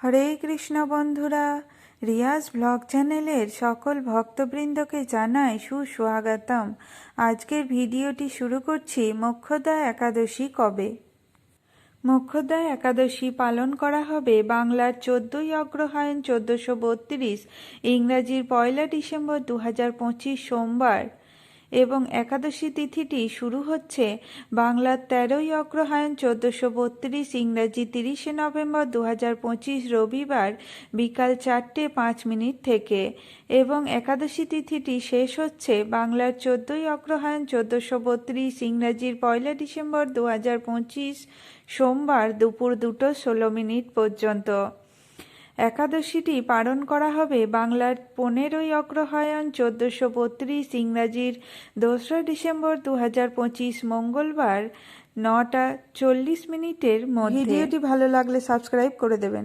হরে কৃষ্ণ বন্ধুরা, রিয়াজ ব্লগ চ্যানেলের সকল ভক্তবৃন্দকে জানাই সুস্বাগতম। আজকের ভিডিওটি শুরু করছি মোক্ষদা একাদশী কবে। মোক্ষদা একাদশী পালন করা হবে বাংলার 14ই অগ্রহায়ণ 1432, ইংরাজির 1 ডিসেম্বর 2025 সোমবার, এবং একাদশী তিথিটি শুরু হচ্ছে বাংলার 13ই অগ্রহায়ণ 1432, ইংরাজি 30শে নভেম্বর 2025 রবিবার বিকাল 4:05 থেকে, এবং একাদশী তিথিটি শেষ হচ্ছে বাংলার 14ই অগ্রহায়ণ 1432, ইংরাজির 1 ডিসেম্বর 2025 সোমবার দুপুর 2:16 পর্যন্ত। একাদশীটি পালন করা হবে বাংলার 15ই অগ্রহায়ণ 1432, ইংরাজির 2রা ডিসেম্বর 2025 মঙ্গলবার 9:40 মধ্যে। ভিডিওটি ভালো লাগলে সাবস্ক্রাইব করে দেবেন।